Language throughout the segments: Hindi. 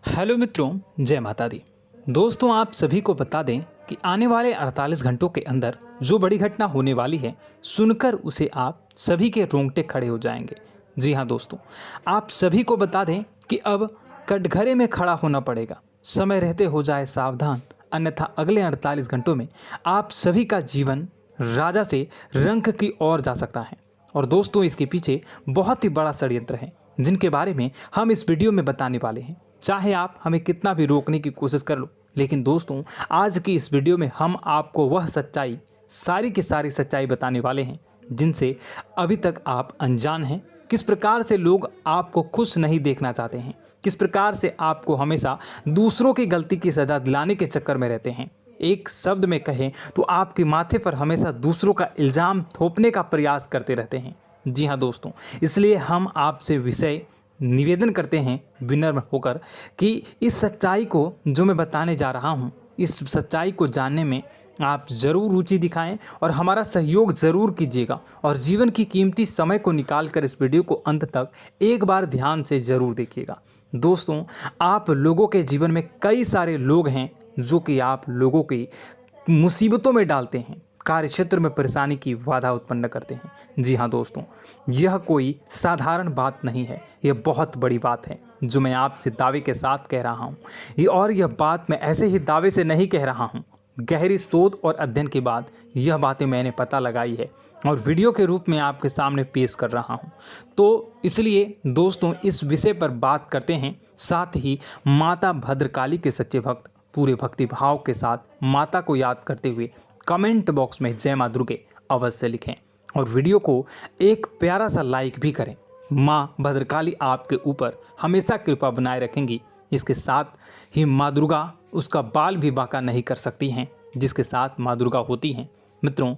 हेलो मित्रों, जय माता दी। दोस्तों, आप सभी को बता दें कि आने वाले 48 घंटों के अंदर जो बड़ी घटना होने वाली है, सुनकर उसे आप सभी के रोंगटे खड़े हो जाएंगे। जी हाँ दोस्तों, आप सभी को बता दें कि अब कटघरे में खड़ा होना पड़ेगा। समय रहते हो जाए सावधान, अन्यथा अगले 48 घंटों में आप सभी का जीवन राजा से रंक की ओर जा सकता है। और दोस्तों, इसके पीछे बहुत ही बड़ा षड्यंत्र है, जिनके बारे में हम इस वीडियो में बताने वाले हैं। चाहे आप हमें कितना भी रोकने की कोशिश कर लो, लेकिन दोस्तों, आज की इस वीडियो में हम आपको वह सच्चाई, सारी की सारी सच्चाई बताने वाले हैं जिनसे अभी तक आप अनजान हैं। किस प्रकार से लोग आपको खुश नहीं देखना चाहते हैं, किस प्रकार से आपको हमेशा दूसरों की गलती की सज़ा दिलाने के चक्कर में रहते हैं। एक शब्द में कहें तो आपके माथे पर हमेशा दूसरों का इल्ज़ाम थोपने का प्रयास करते रहते हैं। जी हाँ दोस्तों, इसलिए हम आपसे विषय निवेदन करते हैं विनम्र होकर कि इस सच्चाई को जो मैं बताने जा रहा हूँ, इस सच्चाई को जानने में आप ज़रूर रुचि दिखाएं और हमारा सहयोग ज़रूर कीजिएगा। और जीवन की कीमती समय को निकाल कर इस वीडियो को अंत तक एक बार ध्यान से ज़रूर देखिएगा। दोस्तों, आप लोगों के जीवन में कई सारे लोग हैं जो कि आप लोगों की मुसीबतों में डालते हैं, कार्य क्षेत्र में परेशानी की बाधा उत्पन्न करते हैं। जी हाँ दोस्तों, यह कोई साधारण बात नहीं है, यह बहुत बड़ी बात है जो मैं आपसे दावे के साथ कह रहा हूँ। और यह बात मैं ऐसे ही दावे से नहीं कह रहा हूँ, गहरी शोध और अध्ययन के बाद यह बातें मैंने पता लगाई है और वीडियो के रूप में आपके सामने पेश कर रहा हूँ। तो इसलिए दोस्तों, इस विषय पर बात करते हैं। साथ ही माता भद्रकाली के सच्चे भक्त पूरे भक्ति भाव के साथ माता को याद करते हुए कमेंट बॉक्स में जय मां दुर्गे अवश्य लिखें और वीडियो को एक प्यारा सा लाइक भी करें। माँ भद्रकाली आपके ऊपर हमेशा कृपा बनाए रखेंगी। इसके साथ ही माँ दुर्गा उसका बाल भी बांका नहीं कर सकती हैं, जिसके साथ माँ दुर्गा होती हैं। मित्रों,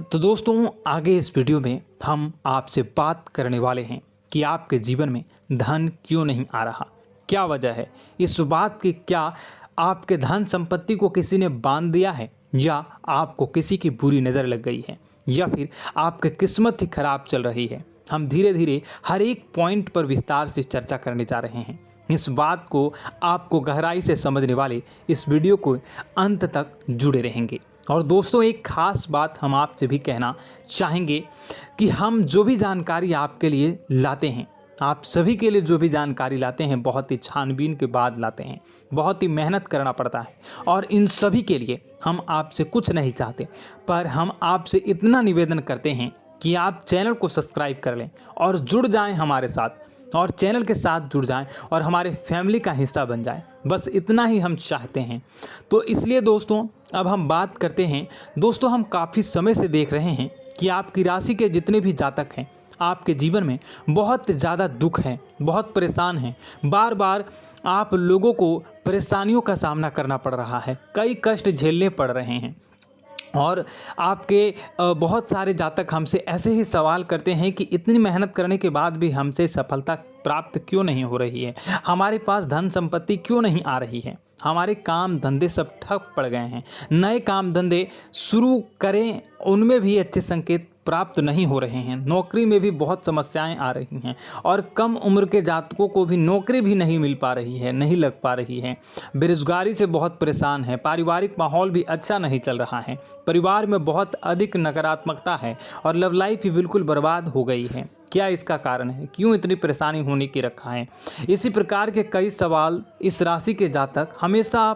तो दोस्तों, आगे इस वीडियो में हम आपसे बात करने वाले हैं कि आपके जीवन में धन क्यों नहीं आ रहा, क्या वजह है इस बात की। क्या आपके धन संपत्ति को किसी ने बांध दिया है, या आपको किसी की बुरी नज़र लग गई है, या फिर आपकी किस्मत ही खराब चल रही है। हम धीरे धीरे हर एक पॉइंट पर विस्तार से चर्चा करने जा रहे हैं। इस बात को आपको गहराई से समझने वाले इस वीडियो को अंत तक जुड़े रहेंगे। और दोस्तों, एक खास बात हम आपसे भी कहना चाहेंगे कि हम जो भी जानकारी आपके लिए लाते हैं, आप सभी के लिए जो भी जानकारी लाते हैं, बहुत ही छानबीन के बाद लाते हैं, बहुत ही मेहनत करना पड़ता है। और इन सभी के लिए हम आपसे कुछ नहीं चाहते, पर हम आपसे इतना निवेदन करते हैं कि आप चैनल को सब्सक्राइब कर लें और जुड़ जाएं हमारे साथ, और चैनल के साथ जुड़ जाएं और हमारे फैमिली का हिस्सा बन जाएं। बस इतना ही हम चाहते हैं। तो इसलिए दोस्तों, अब हम बात करते हैं। दोस्तों, हम काफ़ी समय से देख रहे हैं कि आपकी राशि के जितने भी जातक हैं, आपके जीवन में बहुत ज़्यादा दुख है, बहुत परेशान हैं। बार बार आप लोगों को परेशानियों का सामना करना पड़ रहा है, कई कष्ट झेलने पड़ रहे हैं। और आपके बहुत सारे जातक हमसे ऐसे ही सवाल करते हैं कि इतनी मेहनत करने के बाद भी हमसे सफलता प्राप्त क्यों नहीं हो रही है, हमारे पास धन संपत्ति क्यों नहीं आ रही है, हमारे काम धंधे सब ठप पड़ गए हैं, नए काम धंधे शुरू करें उनमें भी अच्छे संकेत प्राप्त नहीं हो रहे हैं, नौकरी में भी बहुत समस्याएं आ रही हैं, और कम उम्र के जातकों को भी नौकरी भी नहीं मिल पा रही है, नहीं लग पा रही है, बेरोजगारी से बहुत परेशान है, पारिवारिक माहौल भी अच्छा नहीं चल रहा है, परिवार में बहुत अधिक नकारात्मकता है और लव लाइफ भी बिल्कुल बर्बाद हो गई है। क्या इसका कारण है, क्यों इतनी परेशानी होने की रखा है? इसी प्रकार के कई सवाल इस राशि के जातक हमेशा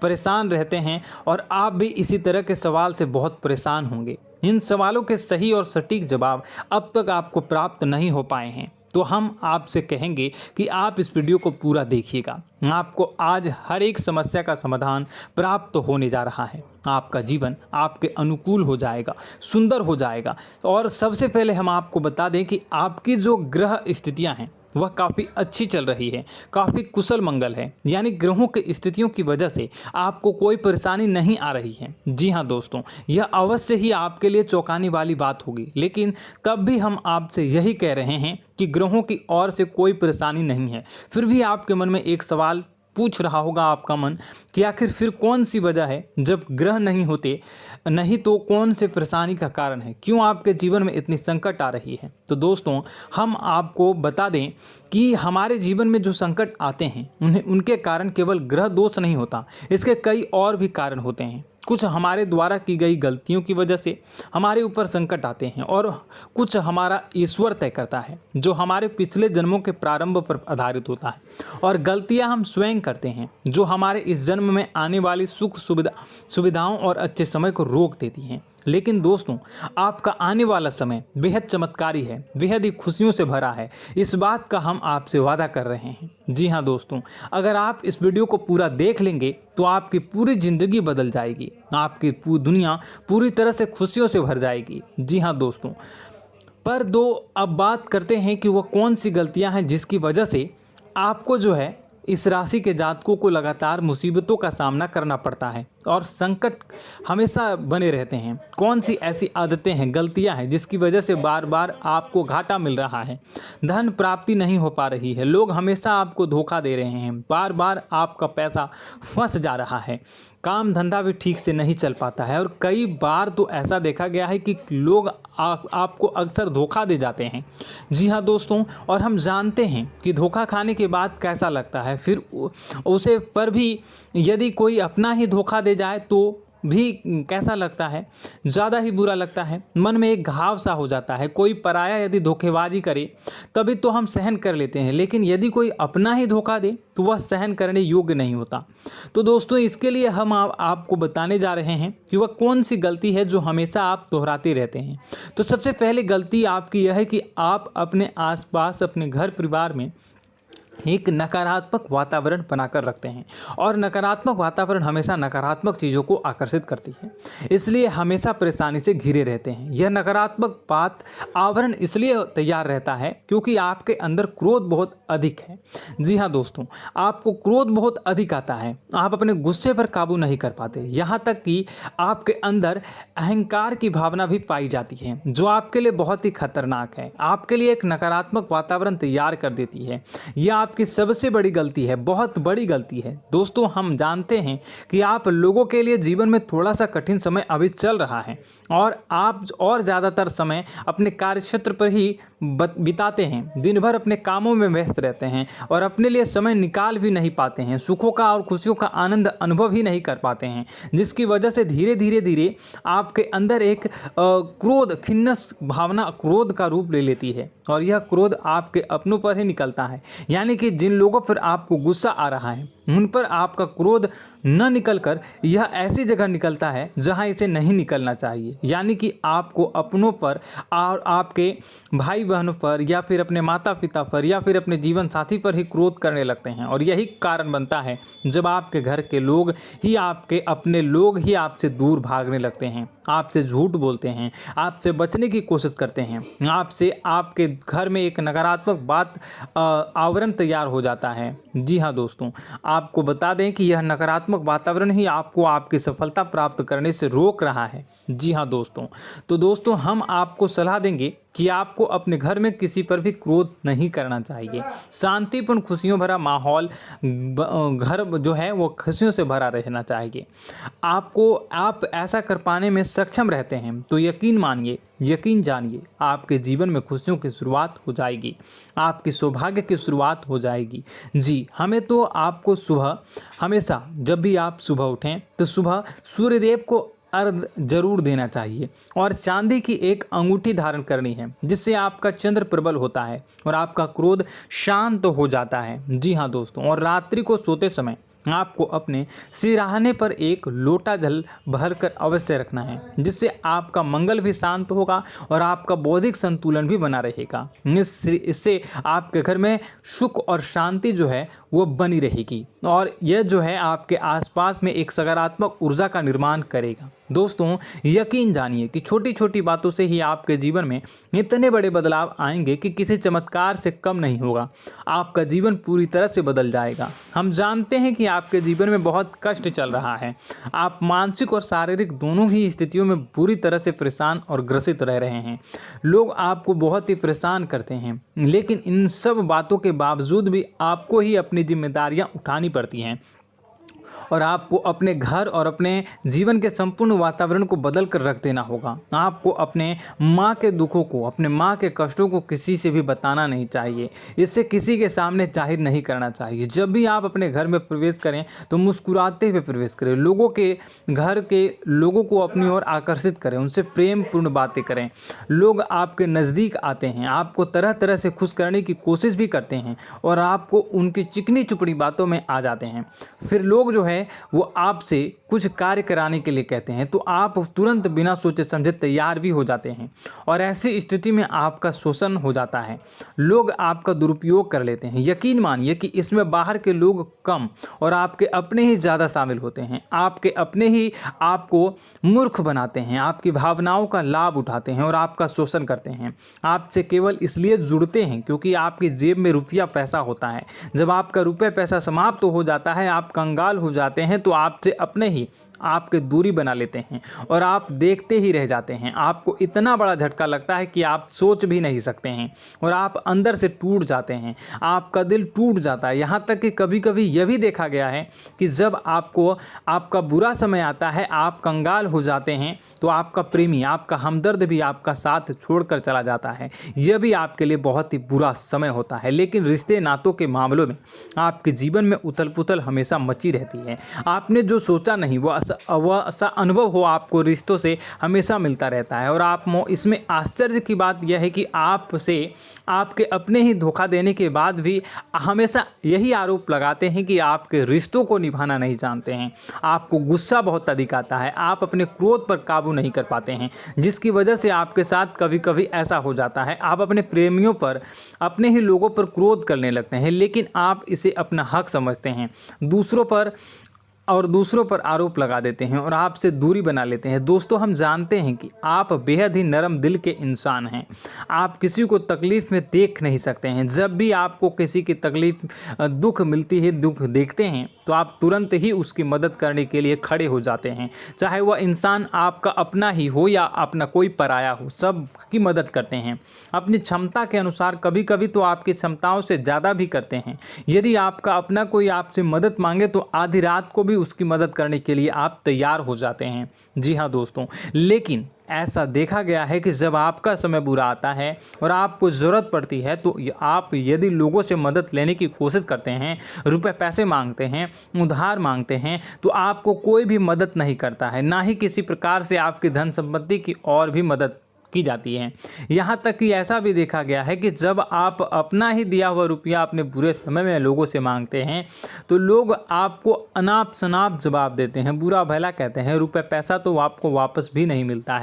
परेशान रहते हैं, और आप भी इसी तरह के सवाल से बहुत परेशान होंगे। इन सवालों के सही और सटीक जवाब अब तक आपको प्राप्त नहीं हो पाए हैं, तो हम आपसे कहेंगे कि आप इस वीडियो को पूरा देखिएगा। आपको आज हर एक समस्या का समाधान प्राप्त होने जा रहा है। आपका जीवन आपके अनुकूल हो जाएगा, सुंदर हो जाएगा। और सबसे पहले हम आपको बता दें कि आपकी जो ग्रह स्थितियां हैं वह काफ़ी अच्छी चल रही है, काफ़ी कुशल मंगल है, यानी ग्रहों की स्थितियों की वजह से आपको कोई परेशानी नहीं आ रही है। जी हाँ दोस्तों, यह अवश्य ही आपके लिए चौंकाने वाली बात होगी, लेकिन तब भी हम आपसे यही कह रहे हैं कि ग्रहों की ओर से कोई परेशानी नहीं है। फिर भी आपके मन में एक सवाल पूछ रहा होगा आपका मन कि आखिर फिर कौन सी वजह है, जब ग्रह नहीं होते नहीं तो कौन से परेशानी का कारण है, क्यों आपके जीवन में इतनी संकट आ रही है। तो दोस्तों हम आपको बता दें कि हमारे जीवन में जो संकट आते हैं उनके कारण केवल ग्रह दोष नहीं होता, इसके कई और भी कारण होते हैं। कुछ हमारे द्वारा की गई गलतियों की वजह से हमारे ऊपर संकट आते हैं और कुछ हमारा ईश्वर तय करता है, जो हमारे पिछले जन्मों के प्रारंभ पर आधारित होता है। और गलतियां हम स्वयं करते हैं, जो हमारे इस जन्म में आने वाली सुख सुविधाओं और अच्छे समय को रोक देती हैं। लेकिन दोस्तों आपका आने वाला समय बेहद चमत्कारी है, बेहद ही खुशियों से भरा है, इस बात का हम आपसे वादा कर रहे हैं। जी हाँ दोस्तों, अगर आप इस वीडियो को पूरा देख लेंगे तो आपकी पूरी ज़िंदगी बदल जाएगी, आपकी पूरी दुनिया पूरी तरह से खुशियों से भर जाएगी। जी हाँ दोस्तों, पर अब बात करते हैं कि वह कौन सी गलतियां हैं जिसकी वजह से आपको जो है इस राशि के जातकों को लगातार मुसीबतों का सामना करना पड़ता है और संकट हमेशा बने रहते हैं। कौन सी ऐसी आदतें हैं, गलतियां हैं जिसकी वजह से बार बार आपको घाटा मिल रहा है, धन प्राप्ति नहीं हो पा रही है, लोग हमेशा आपको धोखा दे रहे हैं, बार बार आपका पैसा फंस जा रहा है, काम धंधा भी ठीक से नहीं चल पाता है और कई बार तो ऐसा देखा गया है कि लोग आपको अक्सर धोखा दे जाते हैं। जी हाँ दोस्तों, और हम जानते हैं कि धोखा खाने के बाद कैसा लगता है, फिर उसे पर भी यदि कोई अपना ही धोखा दे जाए तो भी कैसा लगता है, ज़्यादा ही बुरा लगता है, मन में एक घाव सा हो जाता है। कोई पराया यदि धोखेबाजी करे तभी तो हम सहन कर लेते हैं, लेकिन यदि कोई अपना ही धोखा दे तो वह सहन करने योग्य नहीं होता। तो दोस्तों इसके लिए हम आपको बताने जा रहे हैं कि वह कौन सी गलती है जो हमेशा आप दोहराते रहते हैं। तो सबसे पहले गलती आपकी यह है कि आप अपने आसपास, अपने घर परिवार में एक नकारात्मक वातावरण बनाकर रखते हैं और नकारात्मक वातावरण हमेशा नकारात्मक चीज़ों को आकर्षित करती है, इसलिए हमेशा परेशानी से घिरे रहते हैं। यह नकारात्मक आवरण इसलिए तैयार रहता है क्योंकि आपके अंदर क्रोध बहुत अधिक है। जी हाँ दोस्तों, आपको क्रोध बहुत अधिक आता है, आप अपने गुस्से पर काबू नहीं कर पाते, यहाँ तक कि आपके अंदर अहंकार की भावना भी पाई जाती है, जो आपके लिए बहुत ही खतरनाक है, आपके लिए एक नकारात्मक वातावरण तैयार कर देती है। यह आपकी सबसे बड़ी गलती है, बहुत बड़ी गलती है। दोस्तों हम जानते हैं कि आप लोगों के लिए जीवन में थोड़ा सा कठिन समय अभी चल रहा है और आप और ज़्यादातर समय अपने कार्यक्षेत्र पर ही बिताते हैं, दिन भर अपने कामों में व्यस्त रहते हैं और अपने लिए समय निकाल भी नहीं पाते हैं, सुखों का और खुशियों का आनंद अनुभव ही नहीं कर पाते हैं, जिसकी वजह से धीरे धीरे आपके अंदर एक क्रोध, खिन्नस भावना क्रोध का रूप ले लेती है और यह क्रोध आपके अपनों पर ही निकलता है। यानी कि जिन लोगों पर आपको गुस्सा आ रहा है उन पर आपका क्रोध न निकलकर यह ऐसी जगह निकलता है जहां इसे नहीं निकलना चाहिए। यानी कि आपको अपनों पर और आपके भाई बहनों पर या फिर अपने माता पिता पर या फिर अपने जीवन साथी पर ही क्रोध करने लगते हैं और यही कारण बनता है जब आपके घर के लोग ही, आपके अपने लोग ही आपसे दूर भागने लगते हैं, आपसे झूठ बोलते हैं, आपसे बचने की कोशिश करते हैं, आपसे आपके घर में एक नकारात्मक आवरण तैयार हो जाता है। जी हाँ दोस्तों, आपको बता दें कि यह नकारात्मक वातावरण ही आपको आपकी सफलता प्राप्त करने से रोक रहा है। जी हाँ दोस्तों, तो दोस्तों हम आपको सलाह देंगे कि आपको अपने घर में किसी पर भी क्रोध नहीं करना चाहिए। शांतिपूर्ण खुशियों भरा माहौल, घर जो है वो खुशियों से भरा रहना चाहिए। आप ऐसा कर पाने में सक्षम रहते हैं तो यकीन मानिए, यकीन जानिए, आपके जीवन में खुशियों की शुरुआत हो जाएगी, आपकी सौभाग्य की शुरुआत हो जाएगी। जी, हमें तो आपको सुबह, हमेशा जब भी आप सुबह उठें तो सुबह सूर्यदेव को अर्घ जरूर देना चाहिए और चांदी की एक अंगूठी धारण करनी है, जिससे आपका चंद्र प्रबल होता है और आपका क्रोध शांत हो जाता है। जी हाँ दोस्तों, और रात्रि को सोते समय आपको अपने सिरहाने पर एक लोटा जल भरकर अवश्य रखना है, जिससे आपका मंगल भी शांत होगा और आपका बौद्धिक संतुलन भी बना रहेगा। इससे आपके घर में सुख और शांति जो है वो बनी रहेगी और यह जो है आपके आसपास में एक सकारात्मक ऊर्जा का निर्माण करेगा। दोस्तों यकीन जानिए कि छोटी छोटी बातों से ही आपके जीवन में इतने बड़े बदलाव आएंगे कि किसी चमत्कार से कम नहीं होगा, आपका जीवन पूरी तरह से बदल जाएगा। हम जानते हैं कि आपके जीवन में बहुत कष्ट चल रहा है। आप मानसिक और शारीरिक दोनों ही स्थितियों में बुरी तरह से परेशान और ग्रसित रह रहे हैं। लोग आपको बहुत ही परेशान करते हैं, लेकिन इन सब बातों के बावजूद भी आपको ही अपनी जिम्मेदारियां उठानी पड़ती हैं और आपको अपने घर और अपने जीवन के संपूर्ण वातावरण को बदल कर रख देना होगा। आपको अपने माँ के दुखों को, अपने माँ के कष्टों को किसी से भी बताना नहीं चाहिए। इससे किसी के सामने जाहिर नहीं करना चाहिए। जब भी आप अपने घर में प्रवेश करें तो मुस्कुराते हुए प्रवेश करें। लोगों के घर के लोगों को अपनी ओर आकर्षित करें, उनसे प्रेमपूर्ण बातें करें। लोग आपके नज़दीक आते हैं, आपको तरह तरह से खुश करने की कोशिश भी करते हैं और आपको उनकी चिकनी चुपड़ी बातों में आ जाते हैं। फिर लोग जो है वो आपसे कुछ कार्य कराने के लिए कहते हैं तो आप तुरंत बिना सोचे समझे तैयार भी हो जाते हैं और ऐसी स्थिति में आपका शोषण हो जाता है। लोग आपका दुरुपयोग कर लेते हैं। यकीन मानिए कि इसमें बाहर के लोग कम और आपके अपने ही ज़्यादा शामिल होते हैं। आपके अपने ही आपको मूर्ख बनाते हैं, आपकी भावनाओं का लाभ उठाते हैं और आपका शोषण करते हैं। आपसे केवल इसलिए जुड़ते हैं क्योंकि आपकी जेब में रुपया पैसा होता है। जब आपका रुपया पैसा समाप्त हो जाता है, आप कंगाल हो जाते हैं तो आपसे अपने ही आपके दूरी बना लेते हैं और आप देखते ही रह जाते हैं। आपको इतना बड़ा झटका लगता है कि आप सोच भी नहीं सकते हैं और आप अंदर से टूट जाते हैं। आपका दिल टूट जाता है। यहाँ तक कि कभी कभी यह भी देखा गया है कि जब आपको आपका बुरा समय आता है, आप कंगाल हो जाते हैं तो आपका प्रेमी, आपका हमदर्द भी आपका साथ छोड़कर चला जाता है। यह भी आपके लिए बहुत ही बुरा समय होता है। लेकिन रिश्ते नातों के मामलों में आपके जीवन में उथल पुथल हमेशा मची रहती है। आपने जो सोचा नहीं वो ऐसा अनुभव हो आपको रिश्तों से हमेशा मिलता रहता है। और आप इसमें आश्चर्य की बात यह है कि आपसे आपके अपने ही धोखा देने के बाद भी हमेशा यही आरोप लगाते हैं कि आपके रिश्तों को निभाना नहीं जानते हैं। आपको गुस्सा बहुत अधिक आता है, आप अपने क्रोध पर काबू नहीं कर पाते हैं, जिसकी वजह से आपके साथ कभी कभी ऐसा हो जाता है आप अपने प्रेमियों पर, अपने ही लोगों पर क्रोध करने लगते हैं। लेकिन आप इसे अपना हक समझते हैं, दूसरों पर आरोप लगा देते हैं और आपसे दूरी बना लेते हैं। दोस्तों, हम जानते हैं कि आप बेहद ही नरम दिल के इंसान हैं। आप किसी को तकलीफ़ में देख नहीं सकते हैं। जब भी आपको किसी की तकलीफ़, दुख मिलती है, दुख देखते हैं तो आप तुरंत ही उसकी मदद करने के लिए खड़े हो जाते हैं। चाहे वह इंसान आपका अपना ही हो या अपना कोई पराया हो, सब की मदद करते हैं अपनी क्षमता के अनुसार। कभी कभी तो आपकी क्षमताओं से ज़्यादा भी करते हैं। यदि आपका अपना कोई आपसे मदद मांगे तो आधी रात को भी उसकी मदद करने के लिए आप तैयार हो जाते हैं। जी हाँ दोस्तों, लेकिन ऐसा देखा गया है कि जब आपका समय बुरा आता है और आपको ज़रूरत पड़ती है तो आप यदि लोगों से मदद लेने की कोशिश करते हैं, रुपए पैसे मांगते हैं, उधार मांगते हैं, तो आपको कोई भी मदद नहीं करता है। ना ही किसी प्रकार से आपकी धन संपत्ति की और भी मदद की जाती है। यहाँ तक कि ऐसा भी देखा गया है कि जब आप अपना ही दिया हुआ रुपया अपने बुरे समय में लोगों से मांगते हैं तो लोग आपको अनाप शनाप जवाब देते हैं, बुरा भला कहते हैं। रुपये पैसा तो आपको वापस भी नहीं मिलता है।